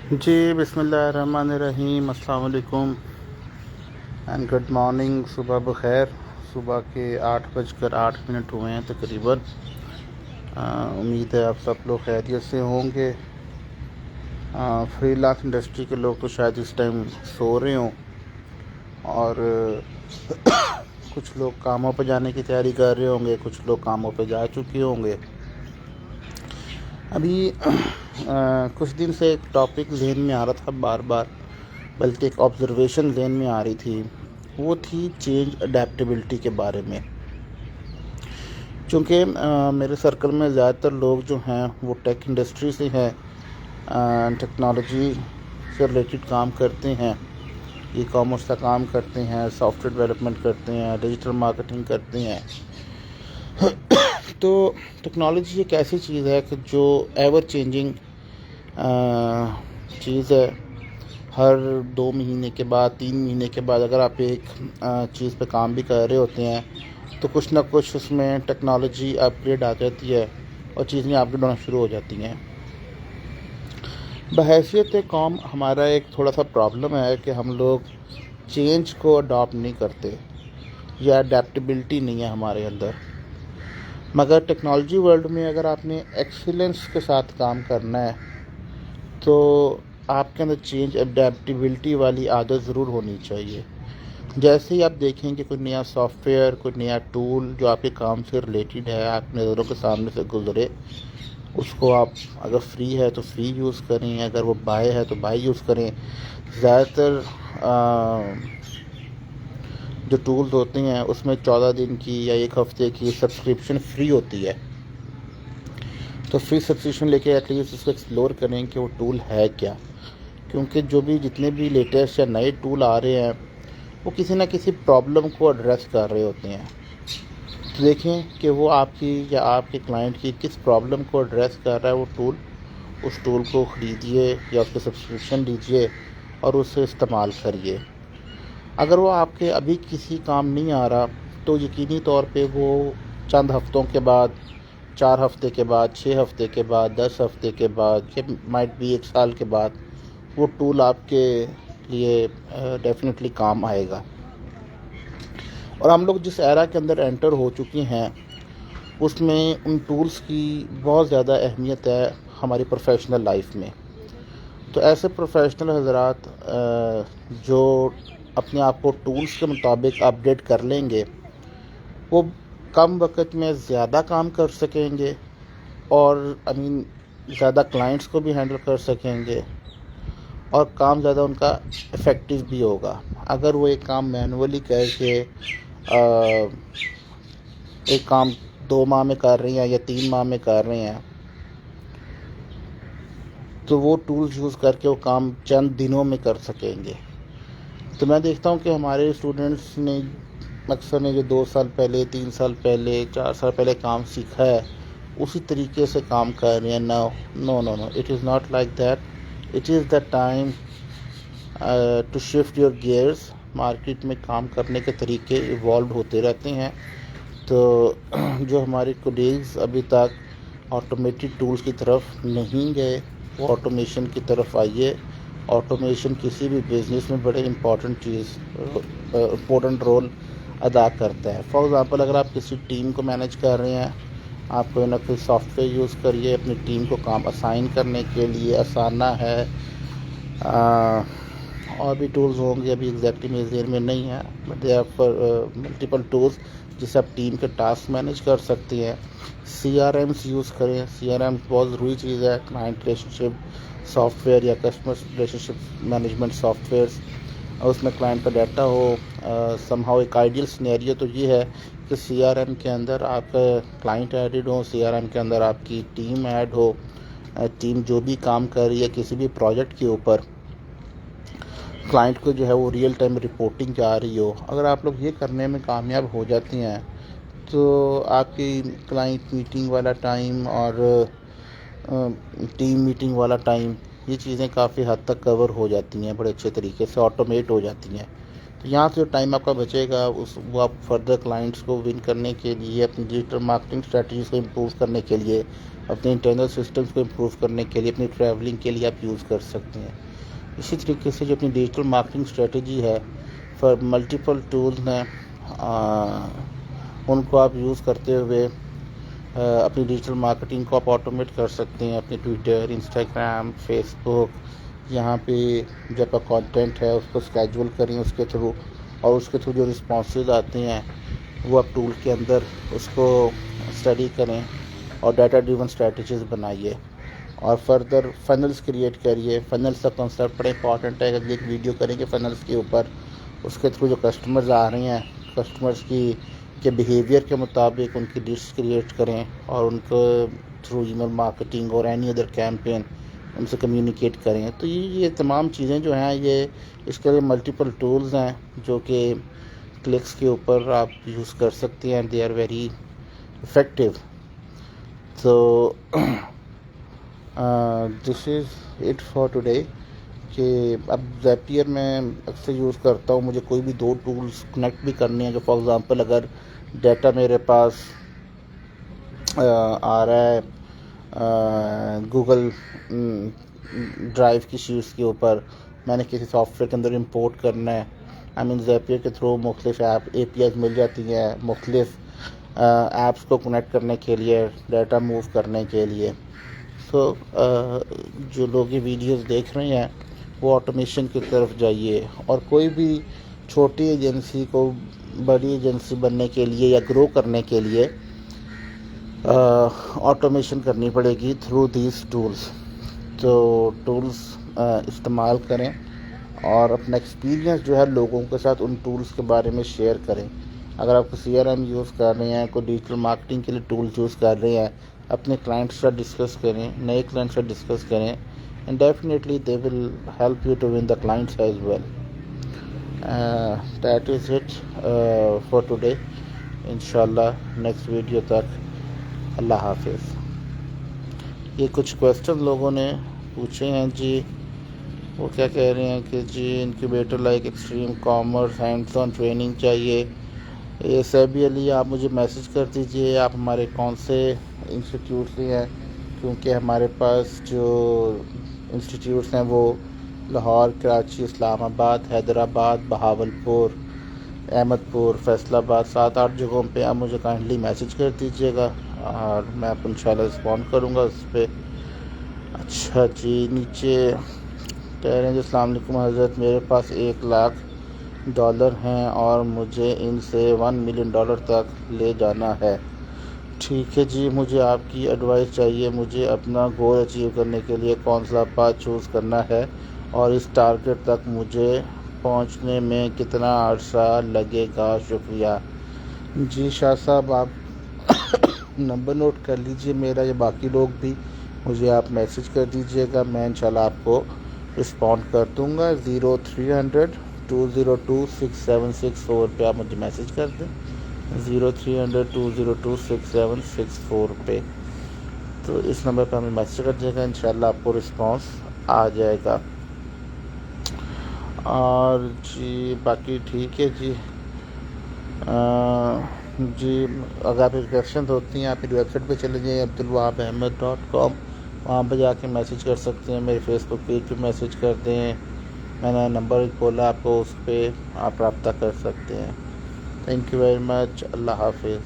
جی بسم اللہ الرحمن الرحیم، السلام علیکم اینڈ گڈ مارننگ، صبح بخیر۔ صبح کے 8:08 ہوئے ہیں تقریباً۔ امید ہے آپ سب لوگ خیریت سے ہوں گے۔ فری لانس انڈسٹری کے لوگ تو شاید اس ٹائم سو رہے ہوں، اور کچھ لوگ کاموں پہ جانے کی تیاری کر رہے ہوں گے، کچھ لوگ کاموں پہ جا چکے ہوں گے۔ ابھی کچھ دن سے ایک ٹاپک ذہن میں آ رہا تھا بار بار، بلکہ ایک آبزرویشن ذہن میں آ رہی تھی، وہ تھی چینج اڈیپٹیبلٹی کے بارے میں۔ چونکہ میرے سرکل میں زیادہ تر لوگ جو ہیں وہ ٹیک انڈسٹری سے ہیں، ٹیکنالوجی سے ریلیٹڈ کام کرتے ہیں، ای کامرس کا کام کرتے ہیں، سافٹ ویئر ڈیولپمنٹ کرتے ہیں، ڈیجیٹل مارکیٹنگ کرتے ہیں۔ تو ٹیکنالوجی ایک ایسی چیز ہے کہ جو ایور چینجنگ چیز ہے۔ ہر 2 مہینے کے بعد، 3 مہینے کے بعد اگر آپ ایک چیز پہ کام بھی کر رہے ہوتے ہیں تو کچھ نہ کچھ اس میں ٹیکنالوجی اپ گریڈ آ جاتی ہے اور چیزیں اپ گریڈ ہونا شروع ہو جاتی ہیں۔ بحیثیت کام ہمارا ایک تھوڑا سا پرابلم ہے کہ ہم لوگ چینج کو اڈاپٹ نہیں کرتے، یا اڈیپٹیبلٹی نہیں ہے ہمارے اندر۔ مگر ٹیکنالوجی ورلڈ میں اگر آپ نے ایکسیلنس کے ساتھ کام کرنا ہے تو آپ کے اندر چینج اڈیپٹیبلٹی والی عادت ضرور ہونی چاہیے۔ جیسے ہی آپ دیکھیں کہ کوئی نیا سافٹ ویئر، کوئی نیا ٹول جو آپ کے کام سے ریلیٹڈ ہے، آپ نظروں کے سامنے سے گزرے، اس کو آپ اگر فری ہے تو فری یوز کریں، اگر وہ بائی ہے تو بائی یوز کریں۔ زیادہ تر جو ٹولز ہوتے ہیں اس میں 14 دن کی یا 1 ہفتے کی سبسکرپشن فری ہوتی ہے، تو فری سبسکرپشن لے کے ایٹ لیسٹ اس کو ایکسپلور کریں کہ وہ ٹول ہے کیا۔ کیونکہ جتنے بھی لیٹسٹ یا نئے ٹول آ رہے ہیں وہ کسی نہ کسی پرابلم کو ایڈریس کر رہے ہوتے ہیں، تو دیکھیں کہ وہ آپ کی یا آپ کے کلائنٹ کی کس پرابلم کو ایڈریس کر رہا ہے وہ ٹول۔ اس ٹول کو خریدیے یا اس کے سبسکرپشن لیجیے اور اسے استعمال کریے۔ اگر وہ آپ کے ابھی کسی کام نہیں آ رہا تو یقینی طور پہ وہ چند ہفتوں کے بعد، 4 ہفتے کے بعد، 6 ہفتے کے بعد، 10 ہفتے کے بعد، یا مائٹ بھی 1 سال کے بعد وہ ٹول آپ کے لیے ڈیفینیٹلی کام آئے گا۔ اور ہم لوگ جس ایرا کے اندر انٹر ہو چکے ہیں اس میں ان ٹولز کی بہت زیادہ اہمیت ہے ہماری پروفیشنل لائف میں۔ تو ایسے پروفیشنل حضرات جو اپنے آپ کو ٹولز کے مطابق اپڈیٹ کر لیں گے، وہ کم وقت میں زیادہ کام کر سکیں گے، اور زیادہ کلائنٹس کو بھی ہینڈل کر سکیں گے، اور کام زیادہ ان کا افیکٹو بھی ہوگا۔ اگر وہ ایک کام مینولی کر کے ایک کام 2 ماہ میں کر رہے ہیں یا 3 ماہ میں کر رہے ہیں، تو وہ ٹولز یوز کر کے وہ کام چند دنوں میں کر سکیں گے۔ تو میں دیکھتا ہوں کہ ہمارے اسٹوڈنٹس نے اکثر نے جو 2 سال پہلے، 3 سال پہلے، 4 سال پہلے کام سیکھا ہے اسی طریقے سے کام کر رہے ہیں۔ No it is not like that. It is the time to shift your gears. Market میں کام کرنے کے طریقے ایوالو ہوتے رہتے ہیں، تو جو ہمارے کولیگز ابھی تک آٹومیٹڈ ٹولز کی طرف نہیں گئے وہ آٹومیشن کی طرف آئیے۔ آٹومیشن کسی بھی بزنس میں بڑے امپورٹنٹ رول ادا کرتا ہے۔ فار ایگزامپل اگر آپ کسی ٹیم کو مینیج کر رہے ہیں، آپ کوئی نہ کوئی سافٹ ویئر یوز کریے اپنی ٹیم کو کام اسائن کرنے کے لیے۔ آسانہ ہے، اور بھی ٹولز ہوں گے، ابھی ایگزیکٹلی میرے ذہن میں نہیں ہے، but they are multiple tools جس سے آپ ٹیم کے ٹاسک مینیج کر سکتے ہیں۔ CRMs یوز کریں۔ CRM بہت ضروری چیز ہے۔ Client relation ship soft where یا کسٹمر ریلیشن شپ مینجمنٹ سافٹ ویئرس، اور اس میں کلائنٹ کا ڈیٹا ہو۔ سم ہاؤ ایک آئیڈیل سینیریو تو یہ ہے کہ CRM کے اندر آپ کا کلائنٹ ایڈڈ ہو، CRM کے اندر آپ کی ٹیم ایڈ ہو، ٹیم جو بھی کام کر رہی ہے کسی بھی پروجیکٹ کے اوپر، کلائنٹ کو جو ہے وہ ریئل ٹائم رپورٹنگ جا رہی ہو۔ اگر آپ لوگ یہ کرنے میں کامیاب ہو جاتے ہیں تو آپ کی کلائنٹ میٹنگ والا ٹائم اور ٹیم میٹنگ والا ٹائم، یہ چیزیں کافی حد تک کور ہو جاتی ہیں، بڑے اچھے طریقے سے آٹومیٹ ہو جاتی ہیں۔ تو یہاں سے جو ٹائم آپ کا بچے گا وہ آپ فردر کلائنٹس کو ون کرنے کے لیے، اپنی ڈیجیٹل مارکیٹنگ اسٹریٹجیز کو امپروو کرنے کے لیے، اپنے انٹرنل سسٹمز کو امپروو کرنے کے لیے، اپنی ٹریولنگ کے لیے آپ یوز کر سکتے ہیں۔ اسی طریقے سے جو اپنی ڈیجیٹل مارکیٹنگ اسٹریٹجی ہے، ملٹیپل ٹولز ہیں، ان کو آپ یوز کرتے ہوئے اپنی ڈیجیٹل مارکیٹنگ کو آپ آٹومیٹ کر سکتے ہیں۔ اپنے ٹویٹر، انسٹاگرام، فیس بک، یہاں پہ جو آپ کا کانٹینٹ ہے اس کو اسکیجول کریں اس کے تھرو، اور اس کے تھرو جو رسپانسز آتے ہیں وہ آپ ٹول کے اندر اس کو اسٹڈی کریں اور ڈیٹا ڈریون اسٹریٹجیز بنائیے، اور فردر فنلز کریٹ کریے۔ فنلز کا کنسیپٹ بڑا امپورٹنٹ ہے، اگر ایک ویڈیو کریں گے فنلز کے اوپر، اس کے تھرو جو کسٹمرز آ رہے ہیں، کسٹمرز کے بیہیویئر کے مطابق ان کی لسٹ کریٹ کریں، اور ان کو تھرو ای میل مارکیٹنگ اور اینی ادر کیمپین ان سے کمیونیکیٹ کریں۔ تو یہ تمام چیزیں جو ہیں، یہ اس کے لیے ملٹیپل ٹولز ہیں جو کہ کلکس کے اوپر آپ یوز کر سکتے ہیں، دے آر ویری افیکٹو۔ تو this is it for today, کہ اب زیپیئر میں اکثر یوز کرتا ہوں، مجھے کوئی بھی دو ٹولز کنیکٹ بھی کرنے ہیں، جو فار ایگزامپل اگر ڈیٹا میرے پاس آ رہا ہے گوگل ڈرائیو کی شیٹس کے اوپر، میں نے کسی سافٹ ویئر کے اندر امپورٹ کرنا ہے، زیپیئر کے تھرو مختلف اے پی آئیز مل جاتی ہیں، مختلف ایپس کو کنیکٹ کرنے کے لیے، ڈیٹا موو کرنے کے لیے۔ سو جو لوگ یہ ویڈیوز دیکھ رہے ہیں وہ آٹومیشن کی طرف جائیے، اور کوئی بھی چھوٹی ایجنسی کو بڑی ایجنسی بننے کے لیے یا گرو کرنے کے لیے آٹومیشن کرنی پڑے گی تھرو دیز ٹولز۔ تو ٹولز استعمال کریں، اور اپنا ایکسپیرینس جو ہے لوگوں کے ساتھ ان ٹولز کے بارے میں شیئر کریں۔ اگر آپ کو سی آر ایم یوز کر رہے ہیں، کوئی ڈیجیٹل مارکیٹنگ کے لیے ٹولز یوز کر رہے ہیں، اپنے کلائنٹس سے ڈسکس کریں، نئے کلائنٹس سے ڈسکس کریں، and definitely they will help you to win the clients as well. That is it for today, انشاءاللہ نیکسٹ ویڈیو تک، اللہ حافظ۔ یہ کچھ کویسچن لوگوں نے پوچھے ہیں جی، وہ کیا کہہ رہے ہیں کہ جی incubator like extreme commerce hands on training چاہیے۔ یہ سیبی علی، آپ مجھے میسج کر دیجئے آپ ہمارے کون سے انسٹیٹیوٹ سے ہیں، کیونکہ ہمارے پاس جو انسٹیٹیوٹس ہیں وہ لاہور، کراچی، اسلام آباد، حیدرآباد، بہاولپور، احمد پور، فیصل آباد، 7-8 جگہوں پہ آپ مجھے کائنڈلی میسج کر دیجیے گا، اور میں آپ کو انشاءاللہ رسپونڈ کروں گا اس پہ۔ اچھا جی، نیچے کہہ رہے ہیں جی السلام علیکم حضرت، میرے پاس $1,00,000 ہیں اور مجھے ان سے $1 ملین تک لے جانا ہے۔ ٹھیک ہے جی، مجھے آپ کی ایڈوائس چاہیے، مجھے اپنا گول اچیو کرنے کے لیے کون سا پاتھ چوز کرنا ہے، اور اس ٹارگٹ تک مجھے پہنچنے میں کتنا عرصہ لگے گا؟ شکریہ۔ جی شاہ صاحب، آپ نمبر نوٹ کر لیجئے میرا یا باقی لوگ بھی، مجھے آپ میسج کر دیجئے گا، میں انشاءاللہ آپ کو رسپونڈ کر دوں گا۔ 0300-202-6764 پہ آپ مجھے میسج کر دیں، 0300-202-6764 پہ، تو اس نمبر پہ ہمیں میسج کر دیجیے گا، انشاءاللہ آپ کو رسپانس آ جائے گا۔ اور جی باقی ٹھیک ہے جی۔ جی اگر آپ کویشچن ہوتی ہیں، آپ میری ویب سائٹ پہ چلے جائیں عبدالوہاباحمد.com، وہاں پہ جا کے میسج کر سکتے ہیں، میرے فیس بک پیج پہ میسج کر دیں، میں نے نمبر کھولا آپ کو، اس پہ آپ رابطہ کر سکتے ہیں۔ تھینک یو ویری مچ، اللہ حافظ۔